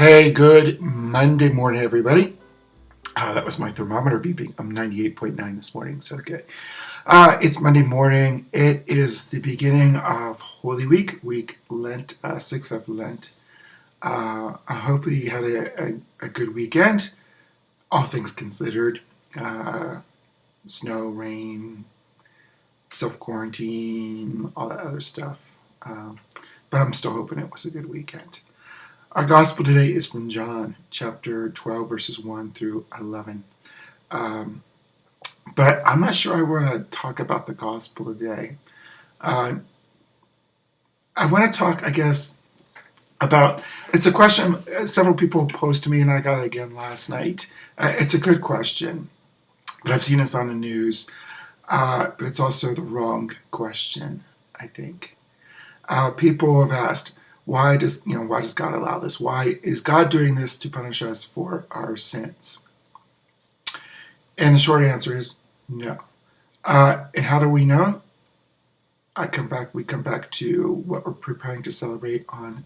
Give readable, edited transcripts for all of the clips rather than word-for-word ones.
Hey, good Monday morning, everybody. That was my thermometer beeping. I'm 98.9 this morning, so good. It's Monday morning. It is the beginning of Holy Week, week Lent, 6 of Lent. I hope you had a good weekend, all things considered. Snow, rain, self-quarantine, all that other stuff. But I'm still hoping it was a good weekend. Our gospel today is from John, chapter 12, verses 1 through 11. But I'm not sure I want to talk about the gospel today. I want to talk, I guess, about, it's a question several people posed to me, and I got it again last night. It's a good question, but I've seen this on the news. But it's also the wrong question, I think. People have asked, why does God allow this? Why is God doing this to punish us for our sins? And the short answer is no. And how do we know? We come back to what we're preparing to celebrate on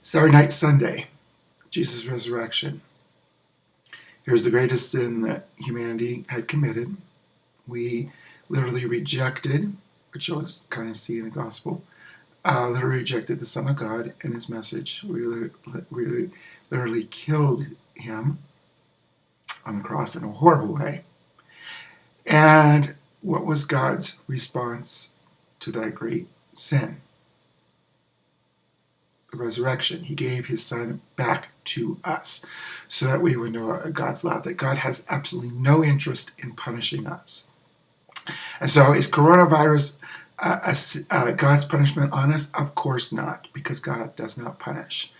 Saturday night, Sunday, Jesus' resurrection. Here's the greatest sin that humanity had committed. We literally rejected, which you'll kind of see in the gospel, literally rejected the Son of God and his message. We literally killed him on the cross in a horrible way. And what was God's response to that great sin? The resurrection. He gave his Son back to us so that we would know God's love, that God has absolutely no interest in punishing us. And so is coronavirus God's punishment on us? Of course not, because God does not punish.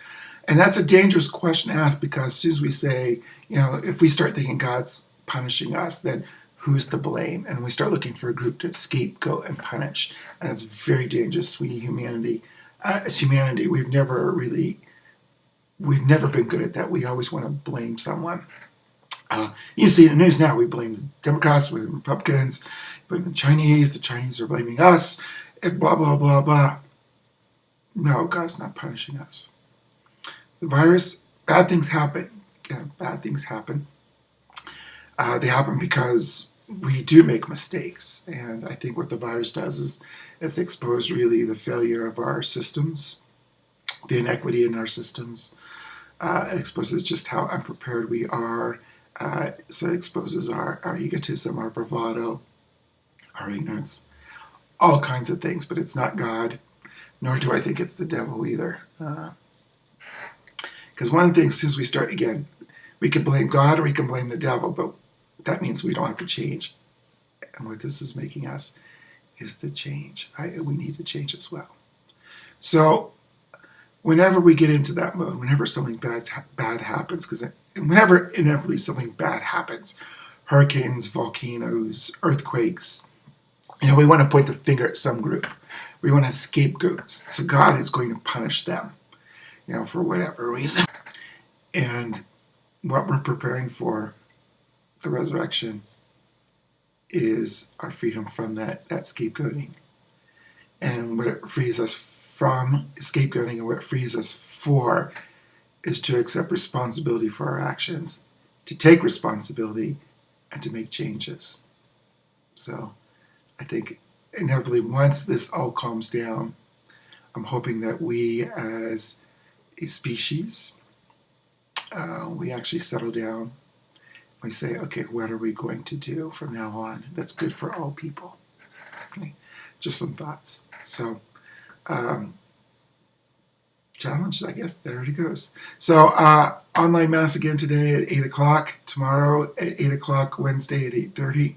And that's a dangerous question to ask, because as soon as we say, if we start thinking God's punishing us, then who's to blame? And we start looking for a group to scapegoat and punish. And it's very dangerous. As humanity, we've never been good at that. We always want to blame someone. You see in the news now, we blame the Democrats, we blame Republicans, we blame the Chinese are blaming us, and blah, blah, blah, blah. No, God's not punishing us. The virus, bad things happen. Yeah, bad things happen. They happen because we do make mistakes. And I think what the virus does is it's expose really the failure of our systems, the inequity in our systems. It exposes just how unprepared we are. So it exposes our egotism, our bravado, our ignorance, all kinds of things. But it's not God, nor do I think it's the devil either. Because one of the things, as we start again, we can blame God or we can blame the devil, but that means we don't have to change. And what this is making us is to change. We need to change as well. So whenever we get into that mode, whenever something bad happens, because whenever inevitably something bad happens, hurricanes, volcanoes, earthquakes, we want to point the finger at some group. We want to scapegoat. So God is going to punish them, for whatever reason. And what we're preparing for, the resurrection, is our freedom from that scapegoating. And what it frees us from scapegoating, and what it frees us for, is to accept responsibility for our actions, to take responsibility, and to make changes. So I think inevitably once this all calms down, I'm hoping that we as a species, we actually settle down. We say, okay, what are we going to do from now on that's good for all people? Okay. Just some thoughts. So challenge, I guess, there it goes. So online mass again today at 8 o'clock, tomorrow at 8 o'clock, Wednesday at 8:30.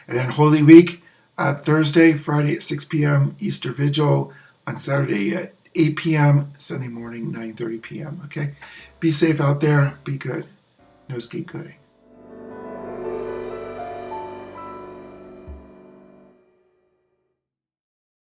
And then Holy Week, Thursday, Friday at 6 p.m., Easter Vigil, on Saturday at 8 p.m., Sunday morning, 9:30 p.m., okay? Be safe out there. Be good. No scapegoating.